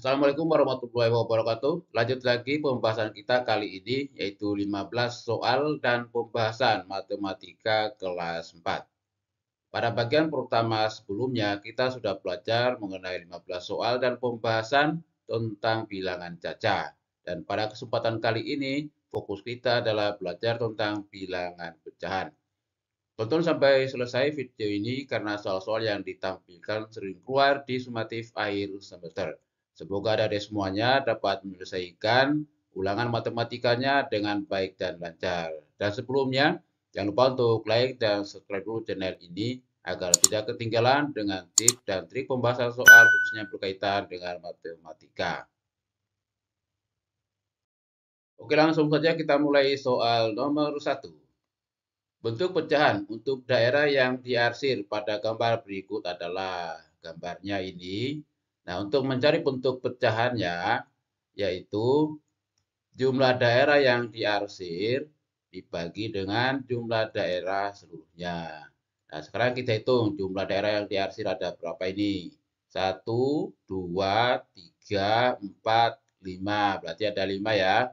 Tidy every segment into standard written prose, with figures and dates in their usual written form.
Assalamualaikum warahmatullahi wabarakatuh. Lanjut lagi pembahasan kita kali ini yaitu 15 soal dan pembahasan matematika kelas 4. Pada bagian pertama sebelumnya kita sudah belajar mengenai 15 soal dan pembahasan tentang bilangan cacah. Dan pada kesempatan kali ini fokus kita adalah belajar tentang bilangan pecahan. Tonton sampai selesai video ini karena soal-soal yang ditampilkan sering keluar di sumatif akhir semester. Semoga dari semuanya dapat menyelesaikan ulangan matematikanya dengan baik dan lancar. Dan sebelumnya, jangan lupa untuk like dan subscribe dulu channel ini agar tidak ketinggalan dengan tips dan trik pembahasan soal khususnya berkaitan dengan matematika. Oke, langsung saja kita mulai soal nomor 1. Bentuk pecahan untuk daerah yang diarsir pada gambar berikut adalah gambarnya ini. Nah, untuk mencari bentuk pecahannya, yaitu jumlah daerah yang diarsir dibagi dengan jumlah daerah seluruhnya. Nah, sekarang kita hitung jumlah daerah yang diarsir ada berapa ini. 1, 2, 3, 4, 5. Berarti ada 5 ya,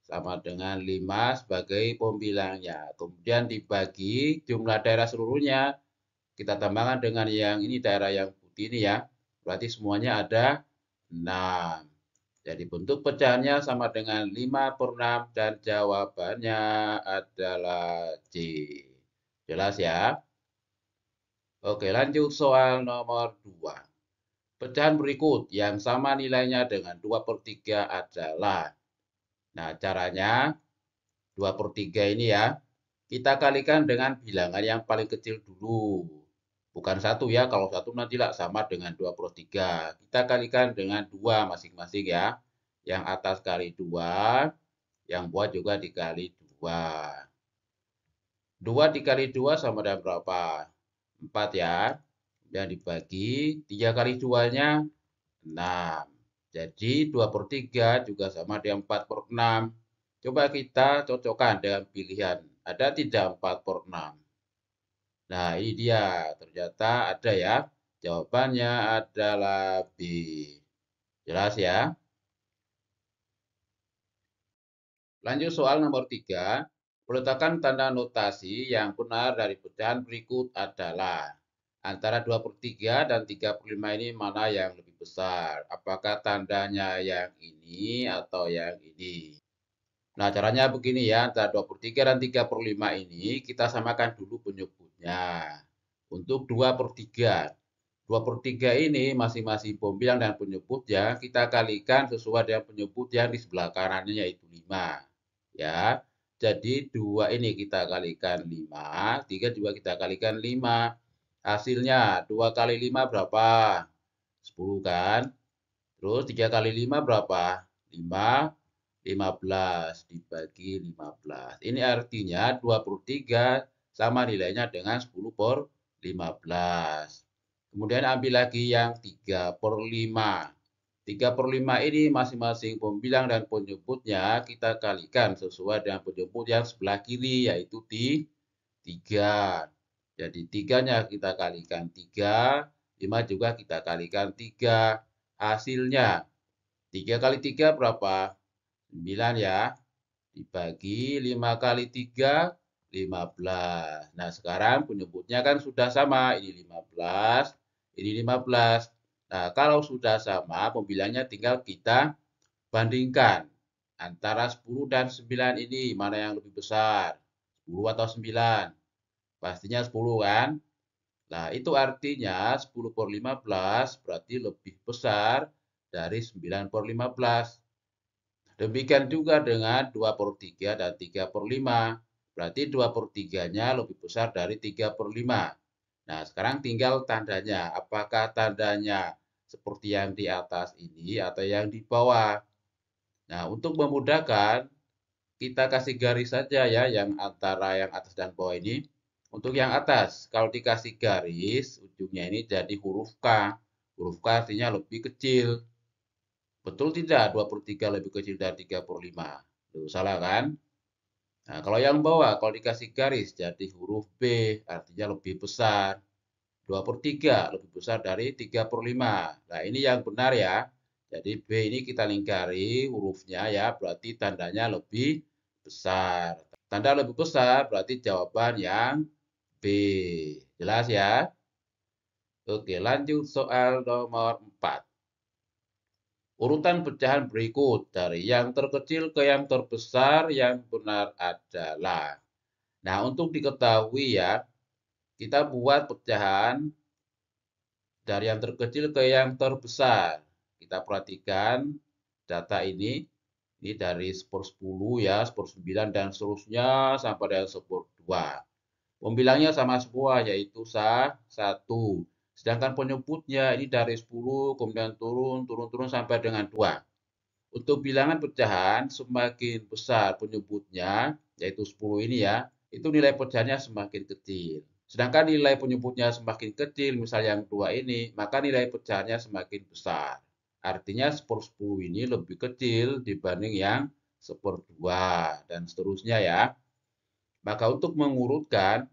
sama dengan 5 sebagai pembilangnya. Kemudian dibagi jumlah daerah seluruhnya, kita tambahkan dengan yang ini daerah yang putih ini ya. Berarti semuanya ada 6. Jadi bentuk pecahannya sama dengan 5/6 dan jawabannya adalah C. Jelas ya? Oke, lanjut soal nomor 2. Pecahan berikut yang sama nilainya dengan 2/3 adalah. Nah, caranya 2/3 ini ya, kita kalikan dengan bilangan yang paling kecil dulu. Bukan satu ya, kalau satu nanti lah sama dengan 2/3. Kita kalikan dengan 2 masing-masing ya. Yang atas kali 2, yang bawah juga dikali 2. 2 dikali 2 sama dengan berapa? 4 ya. Dan dibagi 3 kali 2-nya 6. Jadi 2/3 juga sama dengan 4/6. Coba kita cocokkan dengan pilihan. Ada tidak 4/6? Nah, ini dia. Ternyata ada ya. Jawabannya adalah B. Jelas ya? Lanjut soal nomor 3. Peletakan tanda notasi yang benar dari pecahan berikut adalah antara 2/3 dan 3/5 ini mana yang lebih besar? Apakah tandanya yang ini atau yang ini? Nah, caranya begini ya, antara 2/3 dan 3/5 ini kita samakan dulu penyebutnya. Untuk 2/3. 2/3 ini masing-masing pembilang dan penyebutnya kita kalikan sesuai dengan penyebut yang di sebelah kanannya yaitu 5. Ya. Jadi 2 ini kita kalikan 5, 3 juga kita kalikan 5. Hasilnya 2 kali 5 berapa? 10 kan? Terus 3 kali 5 berapa? 5, 15 dibagi 15. Ini artinya 2/3 sama nilainya dengan 10/15. Kemudian ambil lagi yang 3/5. 3/5 ini masing-masing pembilang dan penyebutnya kita kalikan sesuai dengan penyebut yang sebelah kiri yaitu di 3. Jadi 3-nya kita kalikan 3, 5 juga kita kalikan 3. Hasilnya 3 kali 3 berapa? 9 ya. Dibagi 5 kali 3, 15. Nah, sekarang penyebutnya kan sudah sama. Ini 15, ini 15. Nah, kalau sudah sama, pembilangnya tinggal kita bandingkan. Antara 10 dan 9 ini mana yang lebih besar? 10 atau 9? Pastinya 10 kan? Nah, itu artinya 10/15 berarti lebih besar dari 9/15. Demikian juga dengan 2/3 dan 3/5. Berarti 2/3-nya lebih besar dari 3/5. Nah, sekarang tinggal tandanya. Apakah tandanya seperti yang di atas ini atau yang di bawah? Nah, untuk memudahkan, kita kasih garis saja ya yang antara yang atas dan bawah ini. Untuk yang atas, kalau dikasih garis, ujungnya ini jadi huruf K. Huruf K artinya lebih kecil. Betul tidak 2/3 lebih kecil dari 3/5? Tuh, salah kan? Nah, kalau yang bawah, kalau dikasih garis jadi huruf B, artinya lebih besar. 2/3 lebih besar dari 3/5. Nah, ini yang benar ya. Jadi B ini kita lingkari hurufnya ya, berarti tandanya lebih besar. Tanda lebih besar berarti jawaban yang B. Jelas ya? Oke, lanjut soal nomor 4. Urutan pecahan berikut dari yang terkecil ke yang terbesar yang benar adalah. Nah, untuk diketahui ya, kita buat pecahan dari yang terkecil ke yang terbesar. Kita perhatikan data ini dari skor 10 ya, skor 9 dan seterusnya sampai dengan skor 2. Pembilangnya sama semua yaitu 1. Sedangkan penyebutnya ini dari 10 kemudian turun sampai dengan 2. Untuk bilangan pecahan semakin besar penyebutnya yaitu 10 ini ya, itu nilai pecahannya semakin kecil. Sedangkan nilai penyebutnya semakin kecil, misalnya yang 2 ini, maka nilai pecahannya semakin besar. Artinya skor 10 ini lebih kecil dibanding yang skor 2 dan seterusnya ya. Maka untuk mengurutkan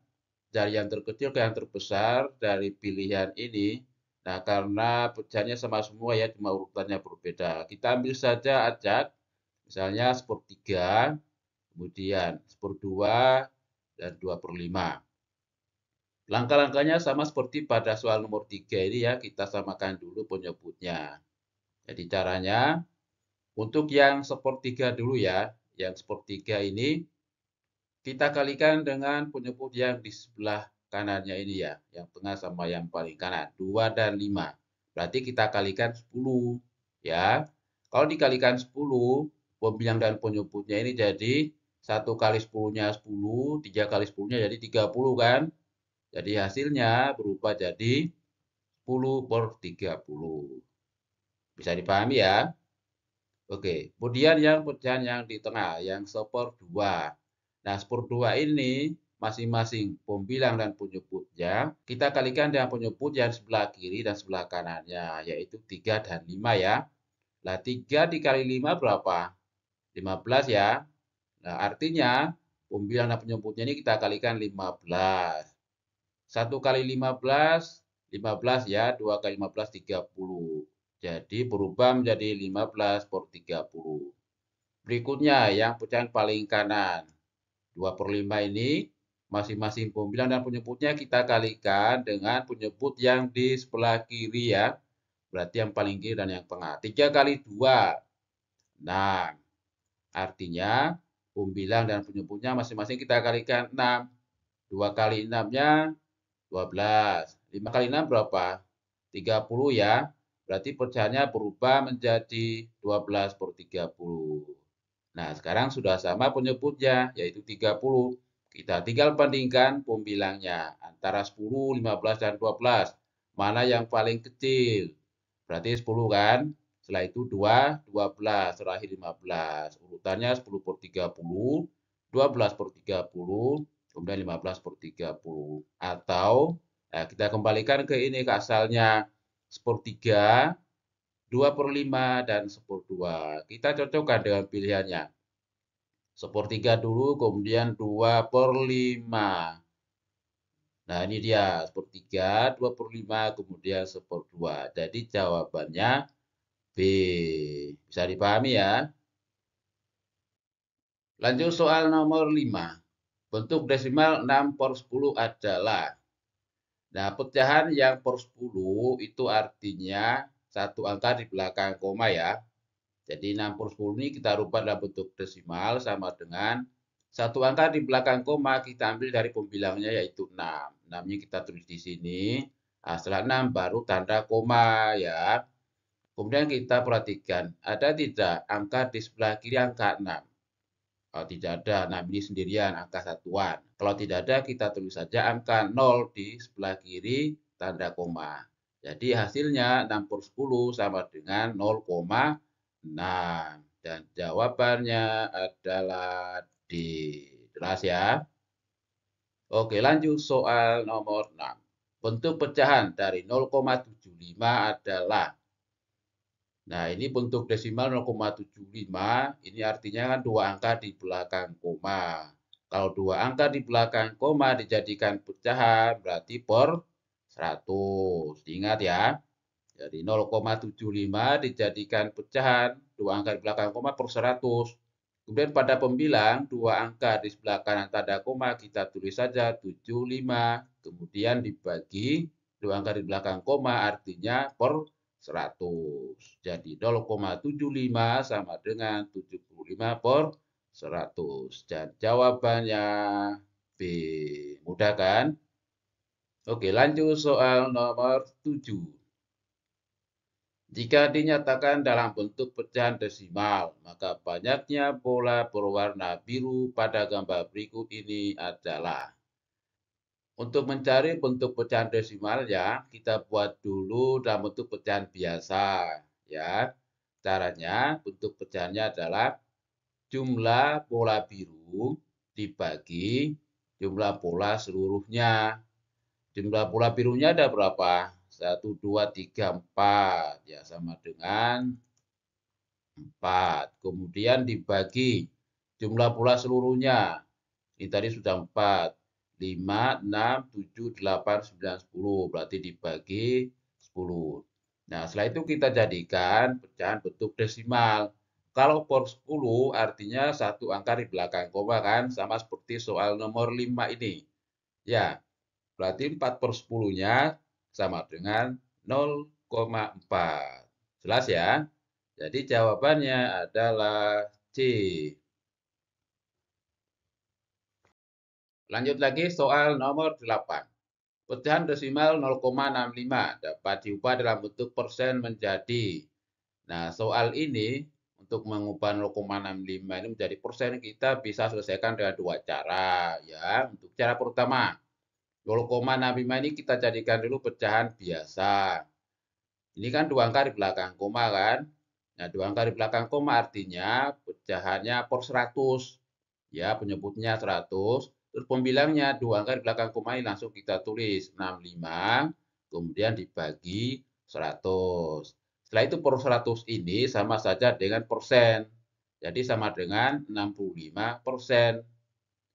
dari yang terkecil ke yang terbesar dari pilihan ini, nah karena pecahannya sama semua ya, cuma urutannya berbeda. Kita ambil saja acak, misalnya skor 3, kemudian skor 2, dan 2/5. Langkah-langkahnya sama seperti pada soal nomor 3 ini ya, kita samakan dulu penyebutnya. Jadi caranya, untuk yang sepertiga dulu ya, yang sepertiga ini kita kalikan dengan penyebut yang di sebelah kanannya ini ya, yang tengah sama yang paling kanan, 2 dan 5. Berarti kita kalikan 10 ya. Kalau dikalikan 10, pembilang dan penyebutnya ini jadi 1 kali 10-nya 10, 3 kali 10-nya jadi 30 kan. Jadi hasilnya berubah jadi 10/30. Bisa dipahami ya? Oke, kemudian yang pecahan yang di tengah, yang seperdua. Nah, seperdua ini masing-masing pembilang dan penyebutnya, kita kalikan dengan penyebut yang sebelah kiri dan sebelah kanannya, yaitu 3 dan 5 ya. Nah, 3 dikali 5 berapa? 15 ya. Nah, artinya pembilang dan penyebutnya ini kita kalikan 15. 1 kali 15, 15 ya, 2 kali 15, 30. Jadi berubah menjadi 15/30. Berikutnya yang pecahan paling kanan. 2/5 ini masing-masing pembilang dan penyebutnya kita kalikan dengan penyebut yang di sebelah kiri ya. Berarti yang paling kiri dan yang tengah. 3 kali 2, 6. Artinya pembilang dan penyebutnya masing-masing kita kalikan 6. 2 kali 6-nya 12. 5 kali 6 berapa? 30 ya. Berarti pecahannya berubah menjadi 12/30. Nah, sekarang sudah sama penyebutnya, yaitu 30. Kita tinggal bandingkan pembilangnya antara 10, 15, dan 12. Mana yang paling kecil? Berarti 10 kan? Setelah itu 2, 12, terakhir 15. Urutannya 10/30, 12/30, kemudian 15/30. Atau nah, kita kembalikan ke ini ke asalnya sepertiga, 2/5 dan seperdua. Kita cocokkan dengan pilihannya. Sepertiga dulu, kemudian 2/5. Nah, ini dia sepertiga, 2/5, kemudian seperdua. Jadi jawabannya B. Bisa dipahami ya? Lanjut soal nomor 5. Bentuk desimal 6/10 adalah. Nah, pecahan yang per 10 itu artinya satu angka di belakang koma ya. Jadi 6/10 ini kita rubah dalam bentuk desimal sama dengan satu angka di belakang koma kita ambil dari pembilangnya yaitu 6. 6-nya kita tulis di sini. Nah, setelah 6 baru tanda koma ya. Kemudian kita perhatikan, ada tidak angka di sebelah kiri angka 6? Kalau tidak ada, nah ini sendirian angka satuan. Kalau tidak ada, kita tulis saja angka 0 di sebelah kiri tanda koma. Jadi hasilnya 6/10 sama dengan 0,6. Dan jawabannya adalah D. Jelas ya? Oke, lanjut soal nomor 6. Bentuk pecahan dari 0,75 adalah. Nah, ini bentuk desimal 0,75, ini artinya kan dua angka di belakang koma. Kalau dua angka di belakang koma dijadikan pecahan, berarti per 100. Ingat ya. Jadi 0,75 dijadikan pecahan, dua angka di belakang koma per 100. Kemudian pada pembilang, dua angka di sebelah kanan tanda koma kita tulis saja 75. Kemudian dibagi dua angka di belakang koma artinya per 100. Jadi 0,75 sama dengan 75 per 100. Dan jawabannya B. Mudah kan? Oke, lanjut soal nomor 7. Jika dinyatakan dalam bentuk pecahan desimal, maka banyaknya bola berwarna biru pada gambar berikut ini adalah. Untuk mencari bentuk pecahan desimalnya, kita buat dulu dalam bentuk pecahan biasa. Ya, caranya bentuk pecahannya adalah jumlah bola biru dibagi jumlah bola seluruhnya. Jumlah bola birunya ada berapa? 1, 2, 3, 4. Ya, sama dengan 4. Kemudian dibagi jumlah bola seluruhnya. Ini tadi sudah 4. 5, 6, 7, 8, 9, 10. Berarti dibagi 10. Nah, setelah itu kita jadikan pecahan bentuk desimal. Kalau per 10 artinya satu angka di belakang koma kan, sama seperti soal nomor 5 ini. Ya, berarti 4 per 10-nya sama dengan 0,4. Jelas ya? Jadi jawabannya adalah C. Lanjut lagi soal nomor 8. Pecahan desimal 0,65 dapat diubah dalam bentuk persen menjadi. Nah, soal ini untuk mengubah 0,65 ini menjadi persen kita bisa selesaikan dengan dua cara ya. Untuk cara pertama, 0,65 ini kita jadikan dulu pecahan biasa. Ini kan dua angka di belakang koma kan. Nah, dua angka di belakang koma artinya pecahannya per 100. Ya, penyebutnya 100. Terus pembilangnya dua angka di belakang koma ini langsung kita tulis 65. Kemudian dibagi 100. Setelah itu per 100 ini sama saja dengan persen. Jadi sama dengan 65%.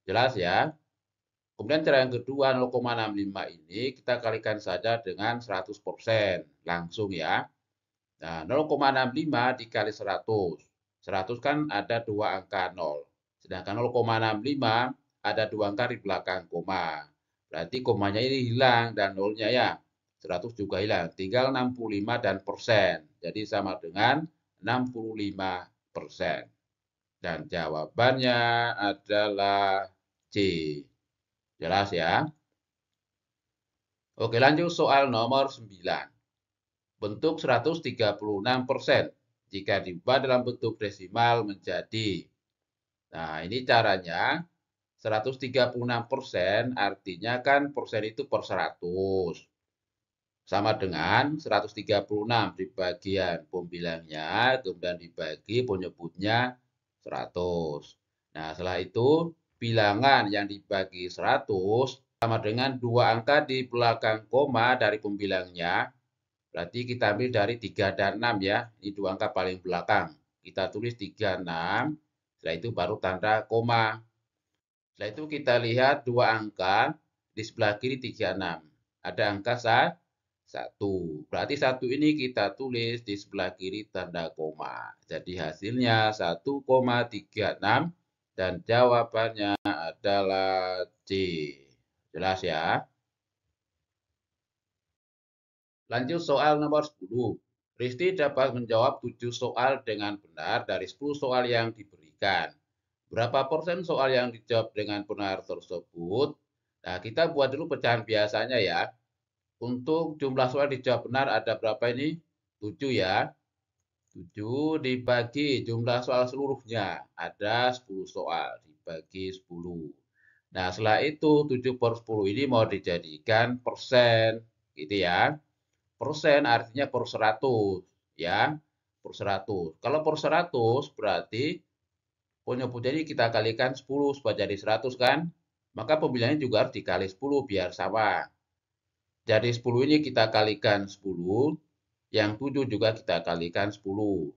Jelas ya? Kemudian cara yang kedua 0,65 ini kita kalikan saja dengan 100%. Langsung ya. Nah, 0,65 dikali 100. 100 kan ada dua angka 0. Sedangkan 0,65 ada dua angka di belakang koma. Berarti komanya ini hilang dan nolnya ya. 100 juga hilang. Tinggal 65 dan persen. Jadi sama dengan 65%. Dan jawabannya adalah C. Jelas ya? Oke, lanjut soal nomor 9. Bentuk 136% jika diubah dalam bentuk desimal menjadi. Nah, ini caranya 136% artinya kan persen itu per 100. Sama dengan 136 di bagian pembilangnya, kemudian dibagi penyebutnya 100. Nah, setelah itu bilangan yang dibagi 100 sama dengan dua angka di belakang koma dari pembilangnya. Berarti kita ambil dari 3 dan 6 ya. Ini dua angka paling belakang. Kita tulis 36. Setelah itu baru tanda koma. Setelah itu kita lihat dua angka di sebelah kiri 36. Ada angka 1. Berarti 1 ini kita tulis di sebelah kiri tanda koma. Jadi hasilnya 1,36 dan jawabannya adalah C. Jelas ya? Lanjut soal nomor 10. Risti dapat menjawab 7 soal dengan benar dari 10 soal yang diberikan. Berapa persen soal yang dijawab dengan benar tersebut? Nah, kita buat dulu pecahan biasanya ya. Untuk jumlah soal dijawab benar ada berapa ini? 7 ya. 7 dibagi jumlah soal seluruhnya. Ada 10 soal dibagi 10. Nah, setelah itu 7 per 10 ini mau dijadikan persen. Gitu ya. Persen artinya per 100 ya, per 100. Kalau per 100 berarti penyebutnya ini kita kalikan 10 supaya jadi 100 kan? Maka pemilihannya juga harus dikali 10 biar sama. Jadi 10 ini kita kalikan 10, yang 7 juga kita kalikan 10.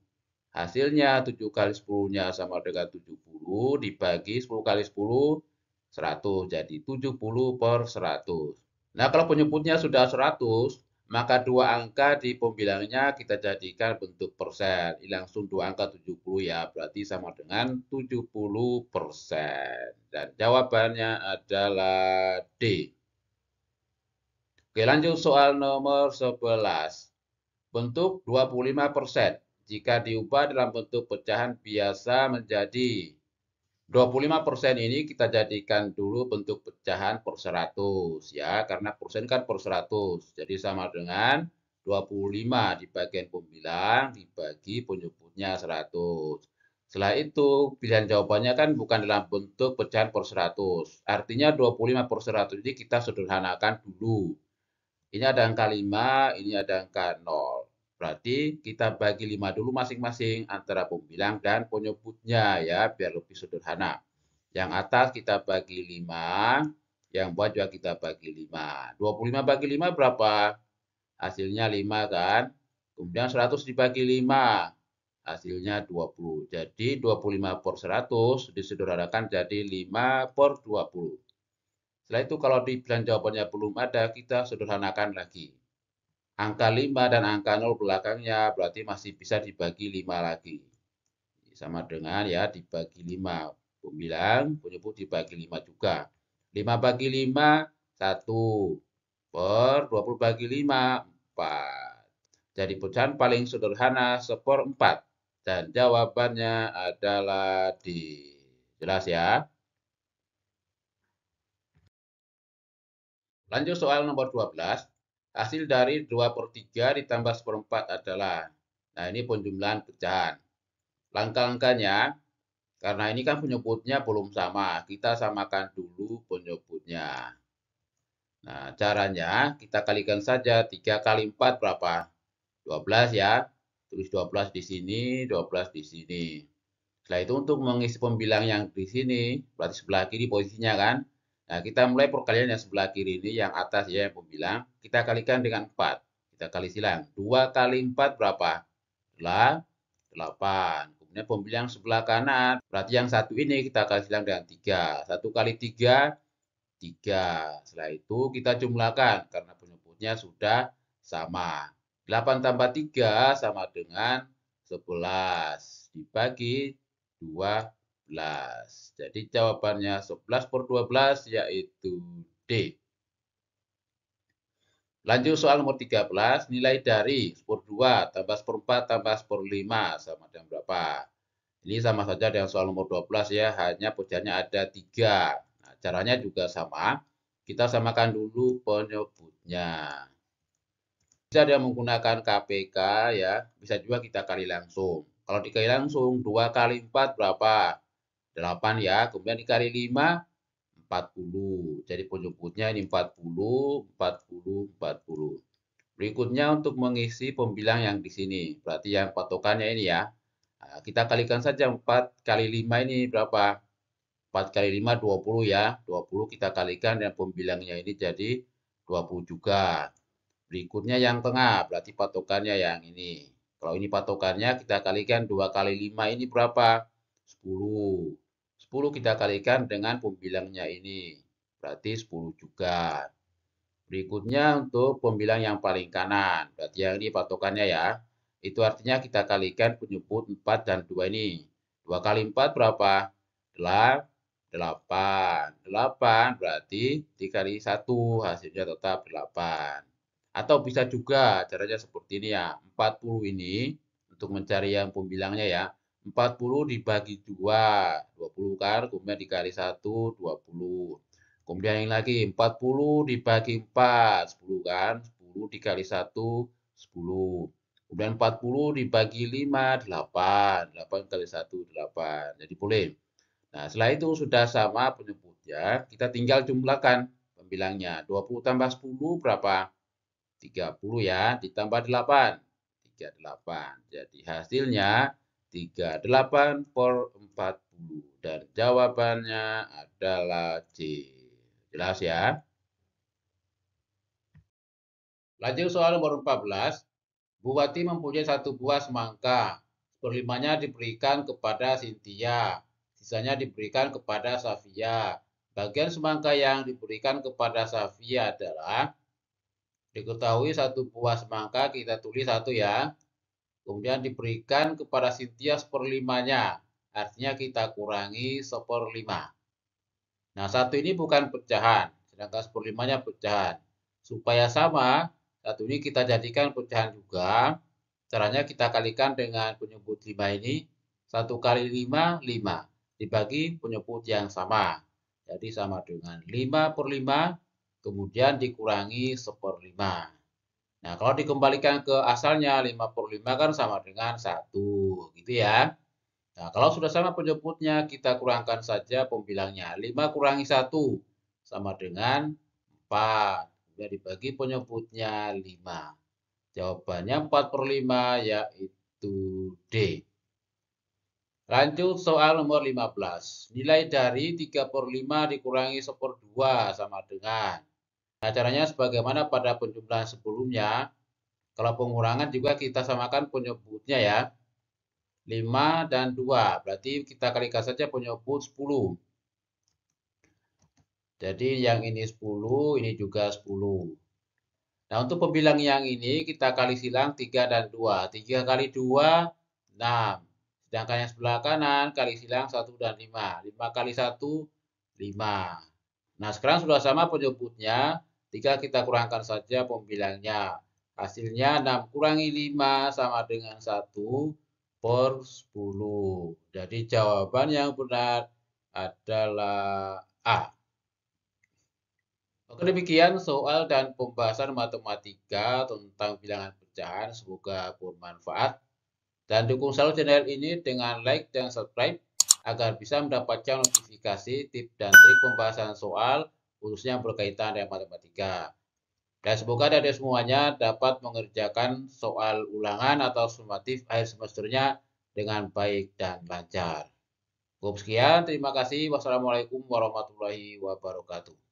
Hasilnya 7 kali 10-nya sama dengan 70, dibagi 10 kali 10, 100. Jadi 70 per 100. Nah, kalau penyebutnya sudah 100, maka dua angka di pembilangnya kita jadikan bentuk persen. Ini langsung dua angka 70 ya, berarti sama dengan 70%. Dan jawabannya adalah D. Oke, lanjut soal nomor 11. Bentuk 25% jika diubah dalam bentuk pecahan biasa menjadi 25% ini kita jadikan dulu bentuk pecahan per 100 ya, karena persen kan per 100. Jadi sama dengan 25 di bagian pembilang dibagi penyebutnya 100. Setelah itu pilihan jawabannya kan bukan dalam bentuk pecahan per 100. Artinya 25 per 100 ini kita sederhanakan dulu. Ini ada angka 5, ini ada angka 0. Berarti kita bagi 5 dulu masing-masing antara pembilang dan penyebutnya ya, biar lebih sederhana. Yang atas kita bagi 5, yang bawah juga kita bagi 5. 25 bagi 5 berapa? Hasilnya 5 kan? Kemudian 100 dibagi 5, hasilnya 20. Jadi 25 per 100 disederhanakan jadi 5 per 20. Setelah itu kalau dibilang jawabannya belum ada, kita sederhanakan lagi. Angka 5 dan angka 0 belakangnya berarti masih bisa dibagi 5 lagi. Sama dengan ya dibagi 5. Pembilang, penyebut dibagi 5 juga. 5 bagi 5, 1. Per 20 bagi 5, 4. Jadi pecahan paling sederhana seperempat. Dan jawabannya adalah D. Jelas ya? Lanjut soal nomor 12. Hasil dari 2 per 3 ditambah seperempat adalah. Nah, ini penjumlahan pecahan. Langkah-langkahnya, karena ini kan penyebutnya belum sama. Kita samakan dulu penyebutnya. Nah, caranya kita kalikan saja 3 kali 4 berapa? 12 ya. Tulis 12 di sini, 12 di sini. Setelah itu untuk mengisi pembilang yang di sini, berarti sebelah kiri posisinya kan. Nah, kita mulai perkalian yang sebelah kiri ini, yang atas ya, yang pembilang. Kita kalikan dengan 4. Kita kali silang. 2 kali 4 berapa? 8. Kemudian pembilang sebelah kanan, berarti yang satu ini kita kali silang dengan 3. 1 kali 3, 3. Setelah itu kita jumlahkan, karena penyebutnya sudah sama. 8 tambah 3 sama dengan 11. Dibagi 12. Jadi jawabannya 11 per 12 yaitu D. Lanjut soal nomor 13, nilai dari 1/2 tambah 1/4 tambah 1/5 sama dengan berapa? Ini sama saja dengan soal nomor 12 ya, hanya pecahannya ada 3. Nah, caranya juga sama. Kita samakan dulu penyebutnya. Bisa dia menggunakan KPK ya, bisa juga kita kali langsung. Kalau dikali langsung, 2 kali 4 berapa? 8 ya, kemudian dikali 5, 40. Jadi penyebutnya ini 40, 40, 40. Berikutnya untuk mengisi pembilang yang di sini. Berarti yang patokannya ini ya. Nah, kita kalikan saja 4 kali 5 ini berapa? 4 kali 5, 20 ya. 20 kita kalikan dan pembilangnya ini jadi 20 juga. Berikutnya yang tengah, berarti patokannya yang ini. Kalau ini patokannya, kita kalikan 2 kali 5 ini berapa? 10. 10 kita kalikan dengan pembilangnya ini. Berarti 10 juga. Berikutnya untuk pembilang yang paling kanan. Berarti yang ini patokannya ya. Itu artinya kita kalikan penyebut 4 dan 2 ini. 2 kali 4 berapa? 8. 8 berarti dikali 1 hasilnya tetap 8. Atau bisa juga caranya seperti ini ya. 40 ini untuk mencari yang pembilangnya ya. 40 dibagi 2, 20 kan. Kemudian dikali 1, 20. Kemudian yang lagi 40 dibagi 4, 10 kan. 10 dikali 1, 10. Kemudian 40 dibagi 5, 8. 8 kali 1, 8. Jadi boleh. Nah, setelah itu sudah sama penyebutnya, kita tinggal jumlahkan pembilangnya. 20 tambah 10 berapa? 30 ya, ditambah 8. 38. Jadi hasilnya 38 per 40. Dan jawabannya adalah C. Jelas ya? Lanjut soal nomor 14. Buwati mempunyai satu buah semangka. Seperlimanya diberikan kepada Cynthia. Sisanya diberikan kepada Safia. Bagian semangka yang diberikan kepada Safia adalah Diketahui satu buah semangka kita tulis 1 ya. Kemudian diberikan kepada Cynthia 1/5-nya. Artinya kita kurangi 1/5. Nah, 1 ini bukan pecahan, sedangkan 1/5-nya pecahan. Supaya sama, 1 ini kita jadikan pecahan juga. Caranya kita kalikan dengan penyebut 5 ini. 1 kali 5, 5. Dibagi penyebut yang sama. Jadi sama dengan 5/5, kemudian dikurangi 1/5. Nah, kalau dikembalikan ke asalnya 5/5 kan sama dengan 1, gitu ya. Nah, kalau sudah sama penyebutnya, kita kurangkan saja pembilangnya. 5 kurangi 1 sama dengan 4. Kemudian dibagi penyebutnya 5. Jawabannya 4/5 yaitu D. Lanjut soal nomor 15. Nilai dari 3/5 dikurangi 1/2 sama dengan. Nah, caranya sebagaimana pada penjumlahan sebelumnya. Kalau pengurangan juga kita samakan penyebutnya ya. 5 dan 2. Berarti kita kalikan saja penyebut 10. Jadi yang ini 10, ini juga 10. Nah, untuk pembilang yang ini kita kali silang 3 dan 2. 3 kali 2, 6. Sedangkan yang sebelah kanan kali silang 1 dan 5. 5 kali 1, 5. Nah, sekarang sudah sama penyebutnya. 3 kita kurangkan saja pembilangnya. Hasilnya 6 kurangi 5 sama dengan 1/10. Jadi jawaban yang benar adalah A. Oke, demikian soal dan pembahasan matematika tentang bilangan pecahan. Semoga bermanfaat. Dan dukung selalu channel ini dengan like dan subscribe agar bisa mendapatkan notifikasi, tips, dan trik pembahasan soal khususnya yang berkaitan dengan matematika. Dan semoga adik semuanya dapat mengerjakan soal ulangan atau sumatif akhir semesternya dengan baik dan lancar. Cukup sekian, terima kasih. Wassalamualaikum warahmatullahi wabarakatuh.